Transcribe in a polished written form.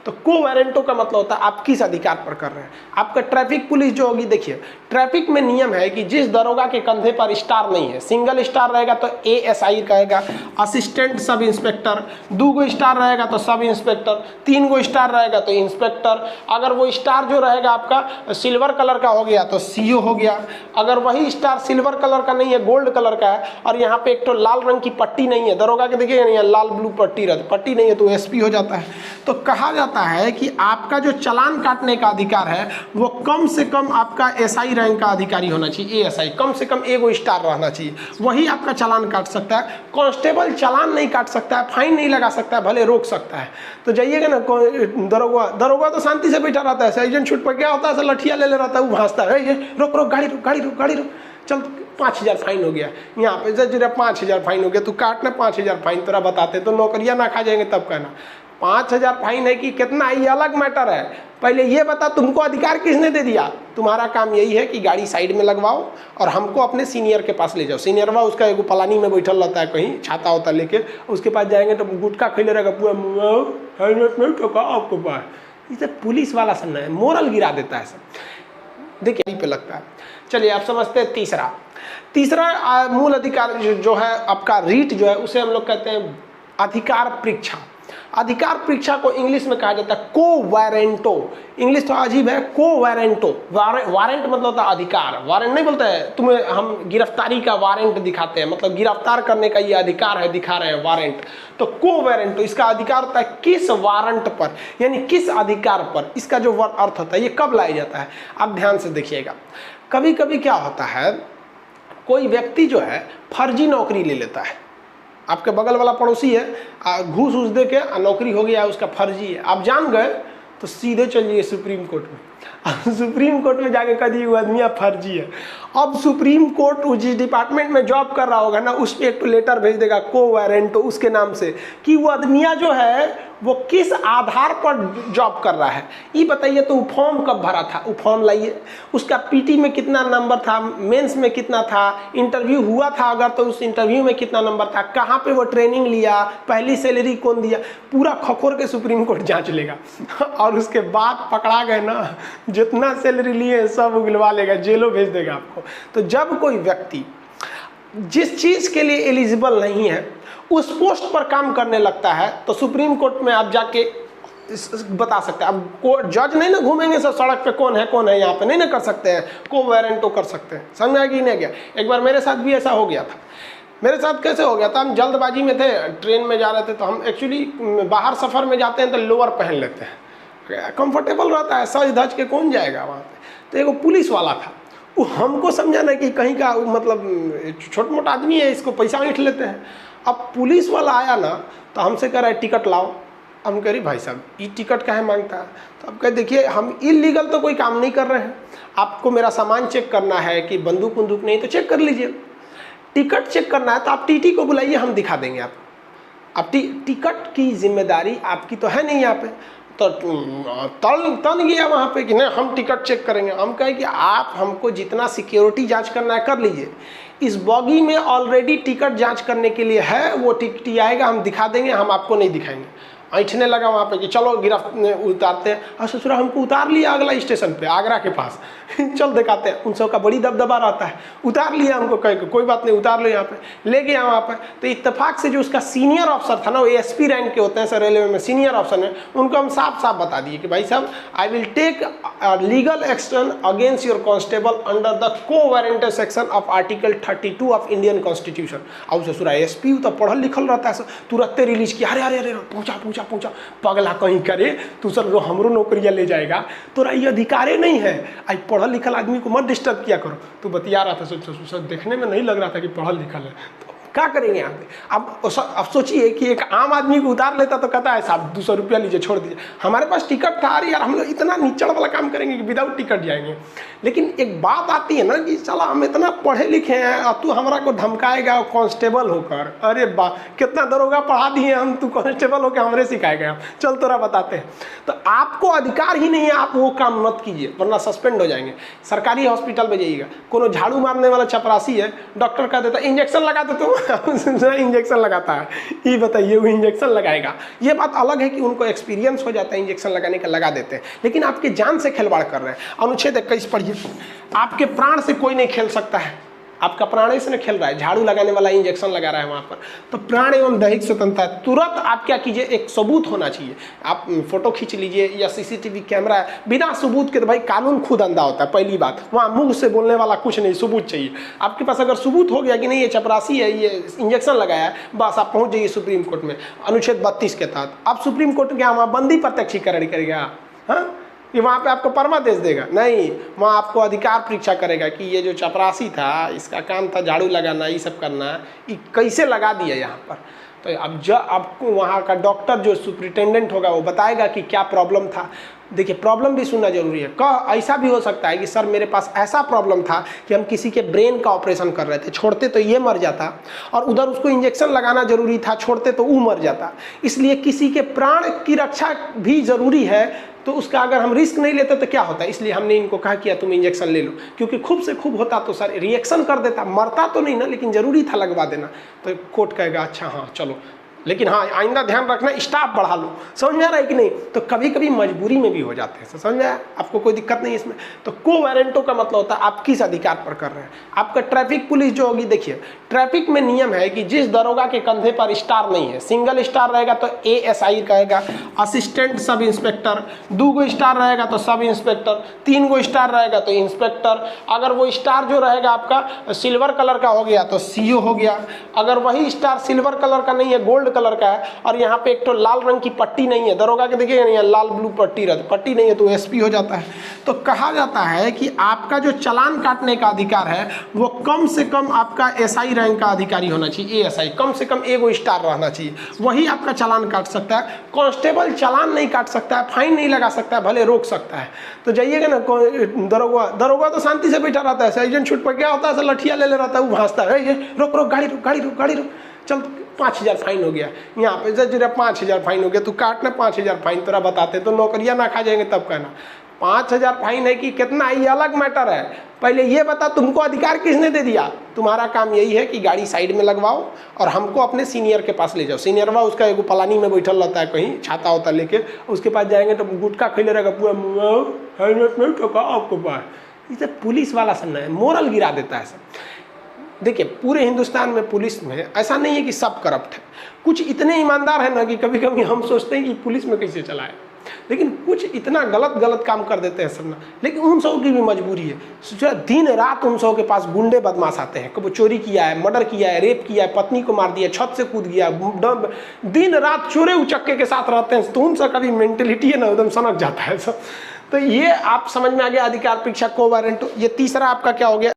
तो को वारंटो का मतलब होता है आप किस अधिकार पर कर रहे हैं। आपका ट्रैफिक पुलिस जो होगी, देखिए ट्रैफिक में नियम है कि जिस दरोगा के कंधे पर स्टार नहीं है, सिंगल स्टार रहेगा तो ASI कहेगा, असिस्टेंट सब इंस्पेक्टर, 2 गो स्टार रहेगा तो सब इंस्पेक्टर, 3 गो स्टार रहेगा तो इंस्पेक्टर, अगर वो स्टार जो रहेगा आपका सिल्वर कलर का हो गया तो CO हो गया, अगर वही स्टार सिल्वर कलर का नहीं है, गोल्ड कलर का है और यहाँ पे एक तो लाल रंग की पट्टी नहीं है, दरोगा के देखिएगा नहीं है, लाल ब्लू पट्टी रहती, पट्टी नहीं है तो SP हो जाता है। तो कहा जाता है कि आपका जो चालान काटने का अधिकार है वो कम से कम आपका SI रैंक का अधिकारी होना चाहिए, ASI, कम से कम 1 स्टार रहना चाहिए, वही आपका चालान काट सकता है। कांस्टेबल चालान नहीं काट सकता है, फाइन नहीं लगा सकता है, भले रोक सकता है। तो जाइएगा ना, दरोगा तो शांति से बैठा रहता है, सर्जन छूट पर क्या होता है, लठिया ले रहता है, वो भांजता है, ये रोक रोक गाड़ी रोक गाड़ी रोक गाड़ी रोक, चल 5000 फाइन हो गया, यहाँ पे जरा 5000 फाइन हो गया, तू काटना 5000 फाइन, तोरा बताते तो नौकरियाँ ना खा जाएंगे तब कहना 5000 फाइन है कि कितना, ये अलग मैटर है। पहले ये बता तुमको अधिकार किसने दे दिया। तुम्हारा काम यही है कि गाड़ी साइड में लगवाओ और हमको अपने सीनियर के पास ले जाओ। सीनियरवा उसका एगो पलानी में बैठल रहता है कहीं, छाता होता लेके, उसके पास जाएंगे तो गुटखा खिले रहेगा पूरा, हेलमेट नहीं ठोका आपको पास, इसे पुलिस वाला समझना है, मोरल गिरा देता है सब, देखिए पे लगता है। चलिए आप समझते हैं तीसरा मूल अधिकार जो है आपका रीट जो है उसे हम लोग कहते हैं अधिकार परीक्षा। अधिकार परीक्षा को इंग्लिश में कहा जाता है को वारंटो। इंग्लिश तो अजीब है, को वारंटो। वारंट मतलब होता है अधिकार, वारंट नहीं बोलते हैं, तुम्हें हम गिरफ्तारी का वारंट दिखाते हैं, मतलब गिरफ्तार करने का ये अधिकार है, दिखा रहे हैं वारंट। तो को वारंटो इसका अधिकार होता है किस वारंट पर, यानी किस अधिकार पर, इसका जो अर्थ होता है ये कब लाया जाता है। आप ध्यान से देखिएगा, कभी कभी क्या होता है, कोई व्यक्ति जो है फर्जी नौकरी ले लेता है, आपके बगल वाला पड़ोसी है, घूस उस दे के नौकरी हो गया, उसका फर्जी है, आप जान गए तो सीधे चल जाइए सुप्रीम कोर्ट में। सुप्रीम कोर्ट में जाके कह दिए वो आदमी फर्जी है। अब सुप्रीम कोर्ट जिस डिपार्टमेंट में जॉब कर रहा होगा ना, उस पर एक तो लेटर भेज देगा को वारंटो उसके नाम से कि वो आदमिया जो है वो किस आधार पर जॉब कर रहा है, ये बताइए। तो वो फॉर्म कब भरा था, वो फॉर्म लाइए, उसका PT में कितना नंबर था, मेंस में कितना था, इंटरव्यू हुआ था अगर तो उस इंटरव्यू में कितना नंबर था, कहाँ पे वो ट्रेनिंग लिया, पहली सैलरी कौन दिया, पूरा खखोर के सुप्रीम कोर्ट जांच लेगा। और उसके बाद पकड़ा गए ना, जितना सैलरी लिए सब उगलवा लेगा, जेलों भेज देगा आपको। तो जब कोई व्यक्ति जिस चीज़ के लिए एलिजिबल नहीं है उस पोस्ट पर काम करने लगता है तो सुप्रीम कोर्ट में आप जाके बता सकते हैं। अब कोर्ट जज नहीं ना घूमेंगे सब सड़क पे कौन है यहाँ पे, नहीं ना कर सकते हैं, को वारंटो कर सकते हैं। समझ में नहीं गया। एक बार मेरे साथ भी ऐसा हो गया था। मेरे साथ कैसे हो गया था, हम जल्दबाजी में थे, ट्रेन में जा रहे थे, तो हम एक्चुअली बाहर सफ़र में जाते हैं तो लोअर पहन लेते हैं, कंफर्टेबल रहता है, सज धज के कौन जाएगा वहाँ पे। तो एक पुलिस वाला था, वो हमको समझा ना कि कहीं का मतलब छोट मोटा आदमी है, इसको पैसा ऐंठ लेते हैं। अब पुलिस वाला आया ना तो हमसे कह रहा है टिकट लाओ। हम कह रही भाई साहब ये टिकट काहे मांगता है। तो अब कह देखिए हम इलीगल तो कोई काम नहीं कर रहे हैं, आपको मेरा सामान चेक करना है कि बंदूक बंदूक नहीं तो चेक कर लीजिए, टिकट चेक करना है तो आप TT को बुलाइए, हम दिखा देंगे आपको। अब टिकट की जिम्मेदारी आपकी तो है नहीं यहाँ पे। तो तन गया वहाँ पे कि नहीं हम टिकट चेक करेंगे। हम कहें कि आप हमको जितना सिक्योरिटी जांच करना है कर लीजिए, इस बॉगी में ऑलरेडी टिकट जांच करने के लिए है, वो टिकट आएगा हम दिखा देंगे, हम आपको नहीं दिखाएंगे। ऐठने लगा वहाँ पे कि चलो गिरफ्त उतारते हैं। और ससुरा हमको उतार लिया अगला स्टेशन पे आगरा के पास चल दिखाते हैं। उन सब का बड़ी दबदबा रहता है, उतार लिया हमको, कह के कोई बात नहीं उतार लो यहाँ पे, ले गया वहाँ पे। तो इत्तेफाक से जो उसका सीनियर अफसर था ना, वो ASP रैंक के होते हैं सर रेलवे में, सीनियर अफसर है, उनको हम साफ साफ बता दिए कि भाई साहब I will take legal action against your constable under the quo warranto section of article 32 of Indian constitution. अब ससुरा ASP तो पढ़ल लिखल रहता है, तुरंत रिलीज किया, अरे अरे अरे पूछा पगला कहीं करे तू सर हमरो नौकरिया ले जाएगा, तोरा ये अधिकारे नहीं है, आई पढ़ल लिखल आदमी को मत डिस्टर्ब किया करो। तू बतिया रहा था, सोच देखने में नहीं लग रहा था कि पढ़ल लिखल है, तो क्या करेंगे यहाँ पे। अब सोचिए कि एक आम आदमी को उतार लेता तो कहता है साहब 200 रुपया लीजिए छोड़ दीजिए, हमारे पास टिकट था, अरे यार हम लोग इतना निचड़ वाला काम करेंगे कि विदाउट टिकट जाएंगे। लेकिन एक बात आती है ना कि चला हम इतना पढ़े लिखे हैं और तू हमारा को धमकाएगा कांस्टेबल होकर, अरे बा कितना दरोगा पढ़ा दिए हम, तू कांस्टेबल होकर हमरे सिखाएगा, चल तोरा बताते हैं। तो आपको अधिकार ही नहीं है, आप वो काम मत कीजिए वरना सस्पेंड हो जाएंगे। सरकारी हॉस्पिटल में जाइएगा, कोनो झाड़ू मारने वाला चपरासी है, डॉक्टर कह देता इंजेक्शन लगा दे तो इंजेक्शन लगाता है, ये बताइए वो इंजेक्शन लगाएगा। ये बात अलग है कि उनको एक्सपीरियंस हो जाता है इंजेक्शन लगाने का, लगा देते हैं, लेकिन आपके जान से खिलवाड़ कर रहे हैं। अनुच्छेद 21 पढ़िए, आपके प्राण से कोई नहीं खेल सकता है, आपका प्राण इसने खेल रहा है, झाड़ू लगाने वाला इंजेक्शन लगा रहा है वहाँ पर, तो प्राण एवं दैहिक स्वतंत्रता तुरंत आप क्या कीजिए, एक सबूत होना चाहिए। आप फोटो खींच लीजिए या सीसीटीवी कैमरा है, बिना सबूत के तो भाई कानून खुद अंधा होता है। पहली बात, वहाँ मुंह से बोलने वाला कुछ नहीं, सबूत चाहिए आपके पास। अगर सबूत हो गया कि नहीं ये चपरासी है, ये इंजेक्शन लगाया है, बस आप पहुँच जाइए सुप्रीम कोर्ट में। अनुच्छेद 32 के तहत आप सुप्रीम कोर्ट क्या वहाँ बंदी प्रत्यक्षीकरण करेगा? हाँ, कि वहाँ पे आपको परमादेश देगा? नहीं, वहाँ आपको अधिकार परीक्षा करेगा कि ये जो चपरासी था, इसका काम था झाड़ू लगाना, ये सब करना, ये कैसे लगा दिया यहाँ पर। तो अब जब आपको वहाँ का डॉक्टर जो सुपरिटेंडेंट होगा वो बताएगा कि क्या प्रॉब्लम था। देखिए, प्रॉब्लम भी सुनना जरूरी है। ऐसा भी हो सकता है कि सर मेरे पास ऐसा प्रॉब्लम था कि हम किसी के ब्रेन का ऑपरेशन कर रहे थे, छोड़ते तो ये मर जाता, और उधर उसको इंजेक्शन लगाना जरूरी था, छोड़ते तो वो मर जाता। इसलिए किसी के प्राण की रक्षा भी जरूरी है, तो उसका अगर हम रिस्क नहीं लेते तो क्या होता है। इसलिए हमने इनको कहा कि तुम इंजेक्शन ले लो, क्योंकि खूब से खूब होता तो सर रिएक्शन कर देता, मरता तो नहीं ना, लेकिन जरूरी था लगवा देना। तो कोर्ट कहेगा अच्छा हाँ चलो, लेकिन हाँ आइंदा ध्यान रखना स्टाफ बढ़ा लो। समझ में आ रहा है कि नहीं? तो कभी कभी मजबूरी में भी हो जाते हैं, समझ में आया? आपको कोई दिक्कत नहीं इसमें। तो को वारंटो का मतलब होता है आप किस अधिकार पर कर रहे हैं। आपका ट्रैफिक पुलिस जो होगी, देखिए ट्रैफिक में नियम है कि जिस दरोगा के कंधे पर स्टार नहीं है, सिंगल स्टार रहेगा तो ASI कहेगा, असिस्टेंट सब इंस्पेक्टर, 2 गो स्टार रहेगा तो सब इंस्पेक्टर, 3 गो स्टार रहेगा तो इंस्पेक्टर। अगर वो स्टार जो रहेगा आपका सिल्वर कलर का हो गया तो CO हो गया। अगर वही स्टार सिल्वर कलर का नहीं है, गोल्ड कलर का है, और यहाँ पे एक तो लाल रंग की पट्टी नहीं है, दरोगा के देखिएगा नहीं है, लाल ब्लू पट्टी रहती, पट्टी नहीं है तो SP हो जाता है। तो कहा जाता है कि आपका जो चालान काटने का अधिकार है वो कम से कम आपका SI रैंक का अधिकारी होना चाहिए, ASI, कम से कम 1 स्टार रहना चाहिए, वही आपका चालान काट सकता है। कांस्टेबल चालान नहीं काट सकता है, फाइन नहीं लगा सकता है, भले रोक सकता है। तो जाइएगा ना, दरोगा तो शांति से बैठा रहता है, सर्जन छूट पर क्या होता है, लठिया ले रहता है, वो भांजता है, ये रोक रोक गाड़ी रोक गाड़ी रोक गाड़ी रोक, चल 5000 फाइन हो गया। यहाँ पे जरा 5000 फाइन हो गया, तू काटना 5000 फाइन, तेरा बताते तो नौकरियां ना खा जाएंगे तब कहना। 5000 फाइन है कि कितना, ये अलग मैटर है। पहले ये बता तुमको अधिकार किसने दे दिया? तुम्हारा काम यही है कि गाड़ी साइड में लगवाओ और हमको अपने सीनियर के पास ले जाओ। सीनियरवा उसका एगो पलानी में बैठल रहता है, कहीं छाता होता लेके, उसके पास जाएंगे तो गुटखा खिले रहेगा पूरा, हेलमेट नहीं तो आपको पास। इसे पुलिस वाला सुनना है, मोरल गिरा देता है सब। देखिए पूरे हिंदुस्तान में पुलिस में ऐसा नहीं है कि सब करप्ट है, कुछ इतने ईमानदार है ना कि कभी कभी हम सोचते हैं कि पुलिस में कैसे चलाए, लेकिन कुछ इतना गलत काम कर देते हैं सब ना। लेकिन उन सब की भी मजबूरी है, सोचा दिन रात उन सब के पास गुंडे बदमाश आते हैं, कभी चोरी किया है, मर्डर किया है, रेप किया है, पत्नी को मार दिया, छत से कूद गया, दिन रात चोरे उचक्के के साथ रहते हैं। तो उन सब का भी मेंटेलिटी है ना एकदम सनक जाता है सब। तो ये आप समझ में आ गया अधिकार परीक्षा को वारंट। ये तीसरा आपका क्या हो गया?